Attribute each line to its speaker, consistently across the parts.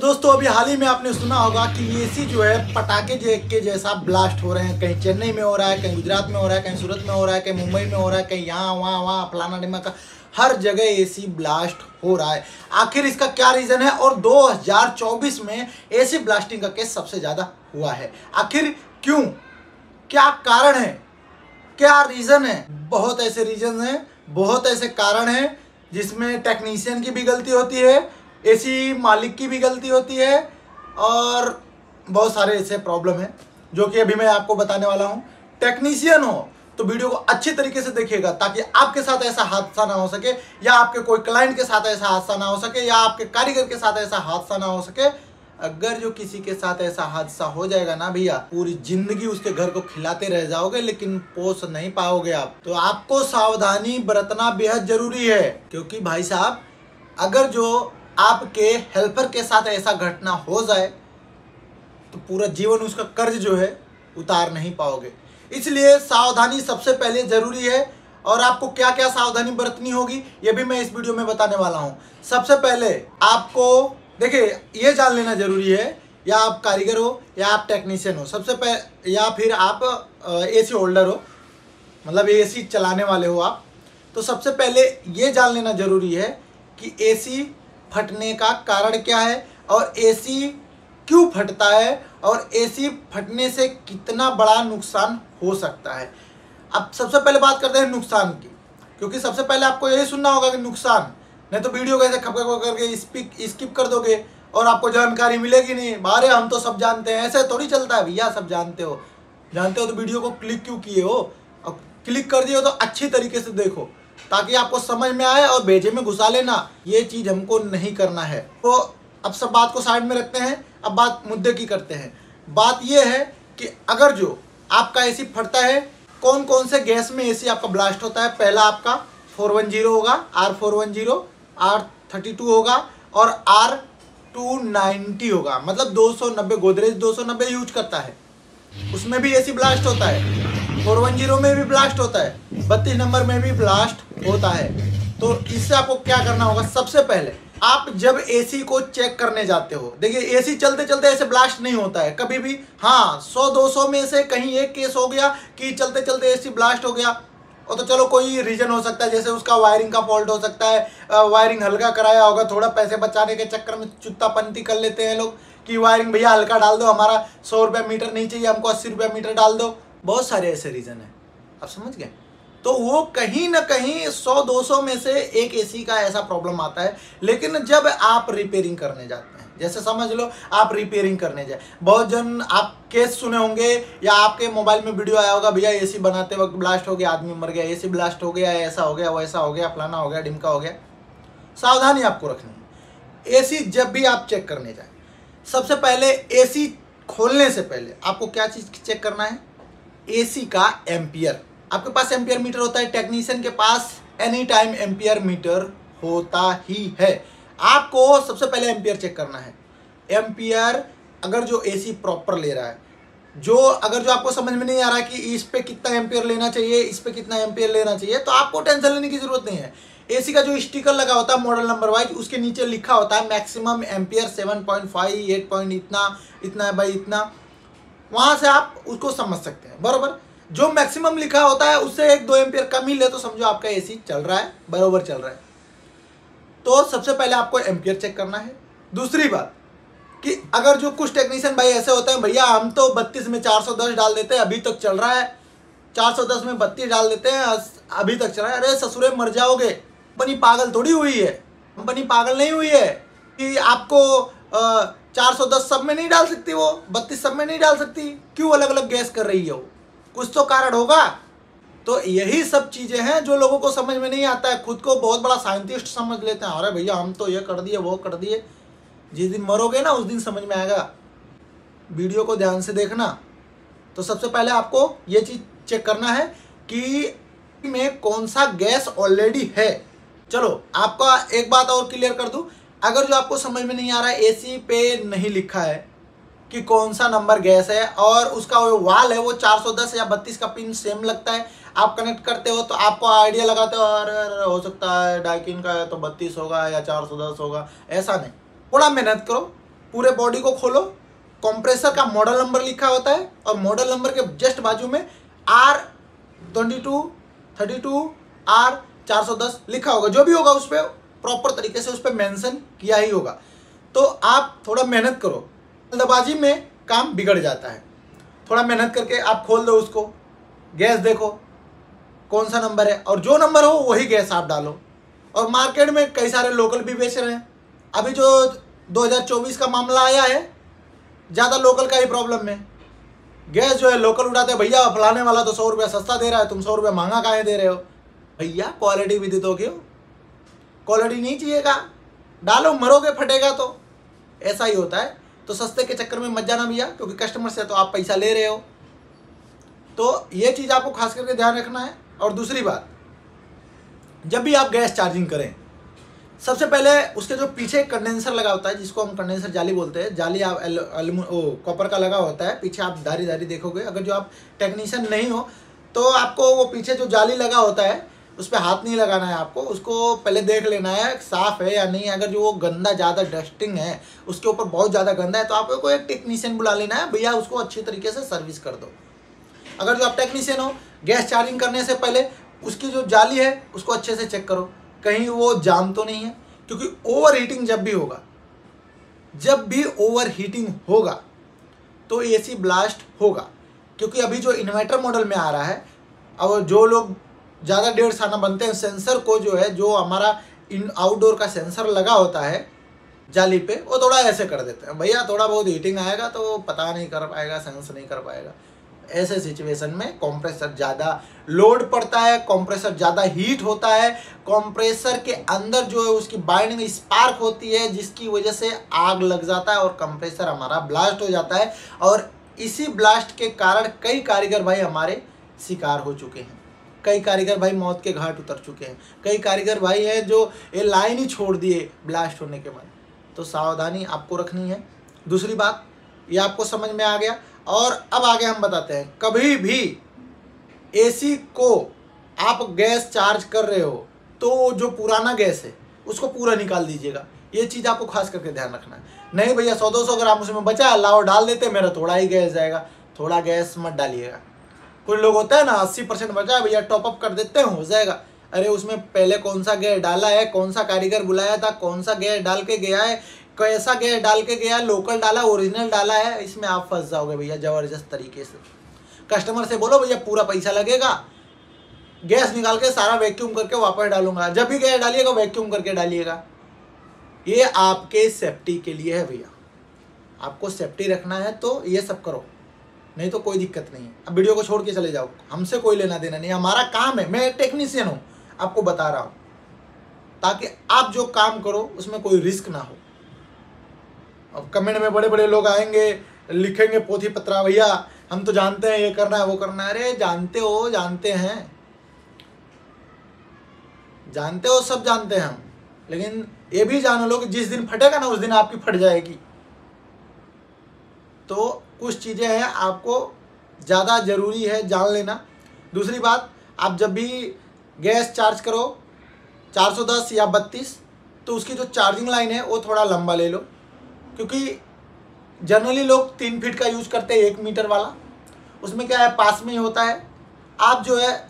Speaker 1: दोस्तों अभी हाल ही में आपने सुना होगा कि एसी जो है पटाखे के जैसा ब्लास्ट हो रहे हैं। कहीं चेन्नई में हो रहा है, कहीं गुजरात में हो रहा है, कहीं सूरत में हो रहा है, कहीं मुंबई में हो रहा है, कहीं यहाँ वहाँ फलाना डिमा का हर जगह एसी ब्लास्ट हो रहा है। आखिर इसका क्या रीज़न है और 2024 में एसी ब्लास्टिंग का केस सबसे ज़्यादा हुआ है। आखिर क्यों, क्या कारण है, क्या रीज़न है? बहुत ऐसे रीज़न हैं, बहुत ऐसे कारण हैं जिसमें टेक्नीशियन की भी गलती होती है, एसी मालिक की भी गलती होती है और बहुत सारे ऐसे प्रॉब्लम हैं जो कि अभी मैं आपको बताने वाला हूं। टेक्नीशियन हो तो वीडियो को अच्छी तरीके से देखिएगा ताकि आपके साथ ऐसा हादसा ना हो सके, या आपके कोई क्लाइंट के साथ ऐसा हादसा ना हो सके, या आपके कारीगर के साथ ऐसा हादसा ना हो सके। अगर जो किसी के साथ ऐसा हादसा हो जाएगा ना भैया, पूरी जिंदगी उसके घर को खिलाते रह जाओगे लेकिन पोष नहीं पाओगे आप। तो आपको सावधानी बरतना बेहद जरूरी है, क्योंकि भाई साहब अगर जो आपके हेल्पर के साथ ऐसा घटना हो जाए तो पूरा जीवन उसका कर्ज जो है उतार नहीं पाओगे। इसलिए सावधानी सबसे पहले जरूरी है और आपको क्या क्या सावधानी बरतनी होगी ये भी मैं इस वीडियो में बताने वाला हूं। सबसे पहले आपको देखिए ये जान लेना जरूरी है, या आप कारीगर हो या आप टेक्नीशियन हो, सबसे पहले, या फिर आप एसी होल्डर हो, मतलब एसी चलाने वाले हो आप, तो सबसे पहले ये जान लेना जरूरी है कि एसी फटने का कारण क्या है और एसी क्यों फटता है और एसी फटने से कितना बड़ा नुकसान हो सकता है। अब सबसे पहले बात करते हैं नुकसान की, क्योंकि सबसे पहले आपको यही सुनना होगा कि नुकसान, नहीं तो वीडियो को ऐसे खपखप करके स्किप कर दोगे और आपको जानकारी मिलेगी नहीं। बारे हम तो सब जानते हैं, ऐसे थोड़ी चलता है भैया, सब जानते हो तो वीडियो को क्लिक क्यों किए हो? और क्लिक कर दिए हो तो अच्छी तरीके से देखो ताकि आपको समझ में आए और भेजे में घुसा लेना, ये चीज़ हमको नहीं करना है। तो अब सब बात को साइड में रखते हैं, अब बात मुद्दे की करते हैं। बात ये है कि अगर जो आपका एसी फटता है, कौन कौन से गैस में एसी आपका ब्लास्ट होता है। पहला आपका 410 होगा, R410, R32 होगा और R290 होगा, मतलब 290। गोदरेज 290 यूज करता है, उसमें भी एसी ब्लास्ट होता है। 410 में भी ब्लास्ट होता है, 32 नंबर में भी ब्लास्ट होता है। तो इससे आपको क्या करना होगा, सबसे पहले आप जब एसी को चेक करने जाते हो, देखिए एसी चलते चलते ऐसे ब्लास्ट नहीं होता है कभी भी। हाँ 100-200 में से कहीं एक केस हो गया कि चलते चलते एसी ब्लास्ट हो गया, और तो चलो कोई रीजन हो सकता है, जैसे उसका वायरिंग का फॉल्ट हो सकता है, वायरिंग हल्का कराया होगा, थोड़ा पैसे बचाने के चक्कर में चुत्तापंती कर लेते हैं लोग कि वायरिंग भैया हल्का डाल दो, हमारा 100 रुपये मीटर नहीं चाहिए, हमको 80 रुपये मीटर डाल दो। बहुत सारे ऐसे रीज़न हैं, आप समझ गए। तो वो कहीं ना कहीं 100-200 में से एक एसी का ऐसा प्रॉब्लम आता है। लेकिन जब आप रिपेयरिंग करने जाते हैं, जैसे समझ लो आप रिपेयरिंग करने जाए, बहुत जन आप केस सुने होंगे या आपके मोबाइल में वीडियो आया होगा, भैया एसी बनाते वक्त ब्लास्ट हो गया, आदमी मर गया, एसी ब्लास्ट हो गया, ऐसा हो गया, वैसा हो गया, फलाना हो गया, ढिमका हो गया। सावधानी आपको रखनी है। एसी जब भी आप चेक करने जाए, सबसे पहले एसी खोलने से पहले आपको क्या चीज़ चेक करना है, एसी का एम्पियर। आपके पास एम्पियर मीटर होता है, टेक्नीशियन के पास एनी टाइम एम्पियर मीटर होता ही है। आपको सबसे पहले एम्पियर चेक करना है। एम्पियर अगर जो एसी प्रॉपर ले रहा है, अगर जो आपको समझ में नहीं आ रहा है कि इस पे कितना एम्पियर लेना चाहिए, इस पे कितना एम्पियर लेना चाहिए, तो आपको टेंशन लेने की जरूरत नहीं है। एसी का जो स्टिकर लगा होता है मॉडल नंबर वाइज, उसके नीचे लिखा होता है मैक्सिमम एम्पियर 7.5, 8 पॉइंट इतना है भाई, इतना। वहां से आप उसको समझ सकते हैं बरोबर। जो मैक्सिमम लिखा होता है उससे 1-2 एम्पियर कम ही ले तो समझो आपका एसी चल रहा है, बरोबर चल रहा है। तो सबसे पहले आपको एम्पियर चेक करना है। दूसरी बात कि अगर जो कुछ टेक्नीशियन भाई ऐसे होते हैं, भैया हम तो 32 में 410 डाल देते हैं, अभी तक चल रहा है, 410 में 32 डाल देते हैं, अभी तक चल रहा है। अरे ससुरे मर जाओगे, कंपनी पागल थोड़ी हुई है, कंपनी पागल नहीं हुई है कि आपको 410 सब में नहीं डाल सकती, वो 32 सब में नहीं डाल सकती। क्यों अलग अलग गैस कर रही है वो? कुछ तो कारण होगा। तो यही सब चीज़ें हैं जो लोगों को समझ में नहीं आता है। खुद को बहुत बड़ा साइंटिस्ट समझ लेते हैं, अरे भैया हम तो ये कर दिए, वो कर दिए। जिस दिन मरोगे ना उस दिन समझ में आएगा। वीडियो को ध्यान से देखना। तो सबसे पहले आपको ये चीज़ चेक करना है कि में कौन सा गैस ऑलरेडी है। चलो आपका एक बात और क्लियर कर दूं, अगर जो आपको समझ में नहीं आ रहा है, एसी पे नहीं लिखा है कि कौन सा नंबर गैस है और उसका वो वाल है वो 410 या 32 का पिन सेम लगता है, आप कनेक्ट करते हो तो आपको आइडिया लगाते हो अरे हो सकता है डाइकिन का है तो 32 होगा या 410 होगा। ऐसा नहीं, थोड़ा मेहनत करो, पूरे बॉडी को खोलो, कंप्रेसर का मॉडल नंबर लिखा होता है और मॉडल नंबर के जस्ट बाजू में R22 32 R410 लिखा होगा। जो भी होगा उस पर प्रॉपर तरीके से उस पर मेंशन किया ही होगा। तो आप थोड़ा मेहनत करो, जल्दबाजी में काम बिगड़ जाता है। थोड़ा मेहनत करके आप खोल दो उसको, गैस देखो कौन सा नंबर है और जो नंबर हो वही गैस आप डालो। और मार्केट में कई सारे लोकल भी बेच रहे हैं। अभी जो 2024 का मामला आया है, ज़्यादा लोकल का ही प्रॉब्लम है। गैस जो है लोकल उठाते हैं, भैया फलाने वाला तो 100 रुपया सस्ता दे रहा है, तुम 100 रुपया महंगा काहे दे रहे हो। भैया क्वालिटी भी दे दो, क्यों क्वालिटी नहीं चाहिएगा, डालो मरोगे फटेगा। तो ऐसा ही होता है। तो सस्ते के चक्कर में मत जाना भैया, क्योंकि कस्टमर से तो आप पैसा ले रहे हो। तो ये चीज़ आपको खास करके ध्यान रखना है। और दूसरी बात, जब भी आप गैस चार्जिंग करें, सबसे पहले उसके जो पीछे कंडेंसर लगा होता है, जिसको हम कंडेंसर जाली बोलते हैं, जाली आप कॉपर का लगा होता है, पीछे आप धारी धारी देखोगे। अगर जो आप टेक्नीशियन नहीं हो तो आपको वो पीछे जो जाली लगा होता है उस पर हाथ नहीं लगाना है। आपको उसको पहले देख लेना है साफ़ है या नहीं। अगर जो वो गंदा ज़्यादा डस्टिंग है, उसके ऊपर बहुत ज़्यादा गंदा है, तो आपको एक टेक्नीशियन बुला लेना है, भैया उसको अच्छी तरीके से सर्विस कर दो। अगर जो आप टेक्नीशियन हो, गैस चार्जिंग करने से पहले उसकी जो जाली है उसको अच्छे से चेक करो, कहीं वो जाम तो नहीं है। क्योंकि ओवर हीटिंग जब भी ओवर हीटिंग होगा तो एसी ब्लास्ट होगा। क्योंकि अभी जो इन्वर्टर मॉडल में आ रहा है, और जो लोग ज़्यादा 1.5 आना बनते हैं, सेंसर को जो है, जो हमारा इन आउटडोर का सेंसर लगा होता है जाली पे, वो थोड़ा ऐसे कर देते हैं, भैया थोड़ा बहुत हीटिंग आएगा तो पता नहीं कर पाएगा, सेंस नहीं कर पाएगा। ऐसे सिचुएशन में कंप्रेसर ज़्यादा लोड पड़ता है, कंप्रेसर ज़्यादा हीट होता है, कंप्रेसर के अंदर जो है उसकी बाइंडिंग स्पार्क होती है, जिसकी वजह से आग लग जाता है और कंप्रेसर हमारा ब्लास्ट हो जाता है। और इसी ब्लास्ट के कारण कई कारीगर भाई हमारे शिकार हो चुके हैं, कई कारीगर भाई मौत के घाट उतर चुके हैं, कई कारीगर भाई हैं जो ये लाइन ही छोड़ दिए ब्लास्ट होने के बाद। तो सावधानी आपको रखनी है। दूसरी बात, ये आपको समझ में आ गया। और अब आगे हम बताते हैं, कभी भी एसी को आप गैस चार्ज कर रहे हो तो जो पुराना गैस है उसको पूरा निकाल दीजिएगा। ये चीज़ आपको खास करके ध्यान रखना है। नहीं भैया 100-200 ग्राम उसमें बचा, लाओ डाल देते, मेरा थोड़ा ही गैस जाएगा। थोड़ा गैस मत डालिएगा। कुछ लोग होता है ना 80% बचा है भैया, टॉपअप कर देते हैं, हो जाएगा। अरे उसमें पहले कौन सा गैस डाला है, कौन सा कारीगर बुलाया था, कौन सा गैस डाल के गया है, कैसा गैस डाल के गया, लोकल डाला, ओरिजिनल डाला है, इसमें आप फंस जाओगे भैया ज़बरदस्त तरीके से। कस्टमर से बोलो भैया पूरा पैसा लगेगा, गैस निकाल के सारा वैक्यूम करके वापस डालूंगा। जब भी गैस डालिएगा वैक्यूम करके डालिएगा। ये आपके सेफ्टी के लिए है भैया, आपको सेफ्टी रखना है तो ये सब करो, नहीं तो कोई दिक्कत नहीं है। अब वीडियो को छोड़ के चले जाओ, हमसे कोई लेना देना नहीं, हमारा काम है, मैं टेक्नीशियन हूँ, आपको बता रहा हूँ, ताकि आप जो काम करो उसमें कोई रिस्क ना हो। अब कमेंट में बड़े बड़े लोग आएंगे, लिखेंगे पोथी पत्रा, भैया हम तो जानते हैं ये करना है वो करना है। अरे जानते हो, जानते हैं, जानते हो, सब जानते हैं हम, लेकिन ये भी जान लो कि जिस दिन फटेगा ना उस दिन आपकी फट जाएगी। तो कुछ चीज़ें हैं आपको ज़्यादा ज़रूरी है जान लेना। दूसरी बात, आप जब भी गैस चार्ज करो 410 या 32, तो उसकी जो चार्जिंग लाइन है वो थोड़ा लंबा ले लो, क्योंकि जनरली लोग 3 फीट का यूज़ करते हैं, 1 मीटर वाला। उसमें क्या है, पास में ही होता है। आप जो है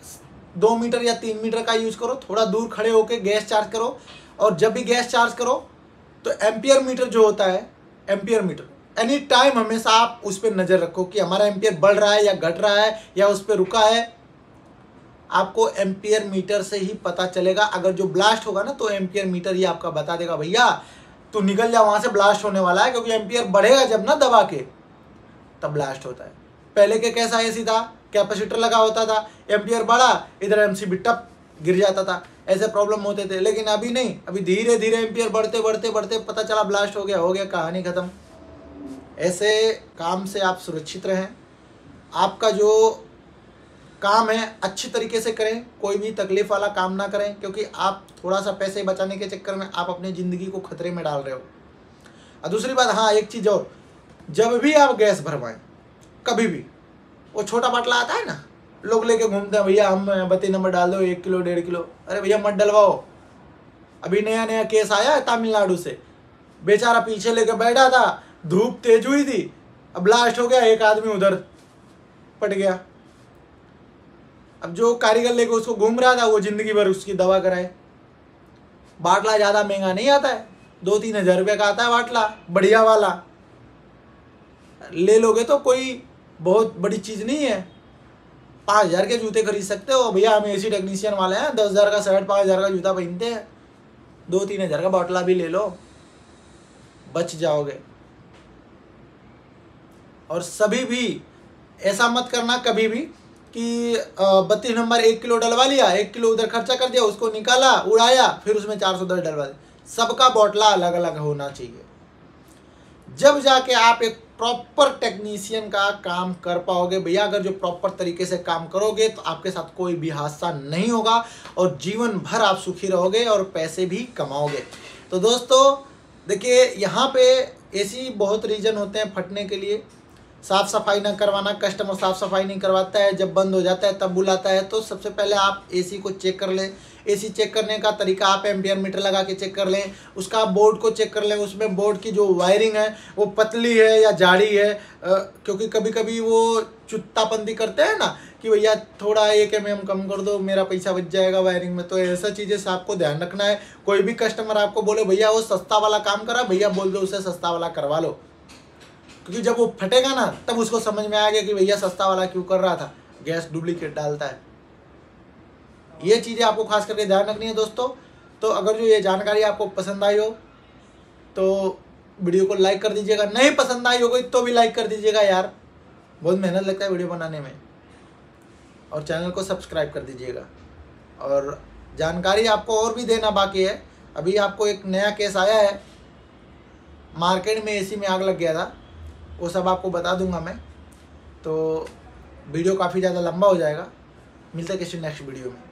Speaker 1: 2 मीटर या 3 मीटर का यूज़ करो, थोड़ा दूर खड़े होकर गैस चार्ज करो। और जब भी गैस चार्ज करो तो एम्पियर मीटर जो होता है, एम्पियर मीटर एनी टाइम हमेशा आप उस पर नज़र रखो कि हमारा एम्पियर बढ़ रहा है या घट रहा है या उस पर रुका है। आपको एम्पियर मीटर से ही पता चलेगा। अगर जो ब्लास्ट होगा ना तो एम्पियर मीटर ही आपका बता देगा, भैया तू निकल जा वहाँ से, ब्लास्ट होने वाला है। क्योंकि एम्पियर बढ़ेगा जब ना दबा के, तब ब्लास्ट होता है। पहले के कैसा एसी था, कैपेसिटर लगा होता था, एम्पियर बढ़ा, इधर एमसीबी टप गिर जाता था, ऐसे प्रॉब्लम होते थे। लेकिन अभी नहीं, अभी धीरे धीरे एम्पियर बढ़ते बढ़ते बढ़ते पता चला ब्लास्ट हो गया, कहानी ख़त्म। ऐसे काम से आप सुरक्षित रहें। आपका जो काम है अच्छी तरीके से करें, कोई भी तकलीफ वाला काम ना करें, क्योंकि आप थोड़ा सा पैसे बचाने के चक्कर में आप अपनी ज़िंदगी को खतरे में डाल रहे हो। और दूसरी बात, हाँ एक चीज़ और, जब भी आप गैस भरवाएं, कभी भी वो छोटा बाटला आता है ना, लोग लेके घूमते हैं, भैया हम बत्ती नंबर डाल दो 1 किलो 1.5 किलो। अरे भैया मत डलवाओ। अभी नया नया केस आया है तमिलनाडु से, बेचारा पीछे लेके बैठा था, धूप तेज हुई थी, अब ब्लास्ट हो गया, एक आदमी उधर पट गया। अब जो कारीगर लेके उसको घूम रहा था वो जिंदगी भर उसकी दवा कराए। बाटला ज़्यादा महंगा नहीं आता है, 2-3 हज़ार रुपये का आता है बाटला, बढ़िया वाला ले लोगे तो कोई बहुत बड़ी चीज़ नहीं है। 5,000 के जूते खरीद सकते हो। भैया हम एसी टेक्नीशियन वाले हैं, 10,000 का शर्ट 5,000 का जूता पहनते हैं, 2-3 हज़ार का बाटला भी ले लो, बच जाओगे। और सभी भी ऐसा मत करना कभी भी कि 32 नंबर 1 किलो डलवा लिया, 1 किलो उधर खर्चा कर दिया, उसको निकाला उड़ाया, फिर उसमें 410 डलवा दिया। सबका बाटला अलग अलग होना चाहिए, जब जाके आप एक प्रॉपर टेक्नीशियन का काम कर पाओगे। भैया अगर जो प्रॉपर तरीके से काम करोगे तो आपके साथ कोई भी हादसा नहीं होगा और जीवन भर आप सुखी रहोगे और पैसे भी कमाओगे। तो दोस्तों देखिए, यहाँ पे ऐसी बहुत रीज़न होते हैं फटने के लिए। साफ़ सफाई ना करवाना, कस्टमर साफ़ सफाई नहीं करवाता है, जब बंद हो जाता है तब बुलाता है। तो सबसे पहले आप एसी को चेक कर लें। एसी चेक करने का तरीका, आप एम्पियर मीटर लगा के चेक कर लें, उसका बोर्ड को चेक कर लें, उसमें बोर्ड की जो वायरिंग है वो पतली है या जाड़ी है, क्योंकि कभी कभी वो चुत्तापंदी करते हैं ना कि भैया थोड़ा 1 mm कम कर दो, मेरा पैसा बच जाएगा वायरिंग में। तो ऐसा चीज़ें से आपको ध्यान रखना है। कोई भी कस्टमर आपको बोले भैया वो सस्ता वाला काम करा, भैया बोल दो उसे सस्ता वाला करवा लो, क्योंकि जब वो फटेगा ना तब उसको समझ में आएगा कि भैया सस्ता वाला क्यों कर रहा था, गैस डुप्लीकेट डालता है। ये चीज़ें आपको खास करके ध्यान रखनी है दोस्तों। तो अगर जो ये जानकारी आपको पसंद आई हो तो वीडियो को लाइक कर दीजिएगा, नहीं पसंद आई होगी तो भी लाइक कर दीजिएगा यार, बहुत मेहनत लगता है वीडियो बनाने में। और चैनल को सब्सक्राइब कर दीजिएगा। और जानकारी आपको और भी देना बाकी है। अभी आपको एक नया केस आया है, मार्केट में एसी में आग लग गया था, वो सब आपको बता दूंगा मैं। तो वीडियो काफ़ी ज़्यादा लंबा हो जाएगा, मिलते हैं किसी नेक्स्ट वीडियो में।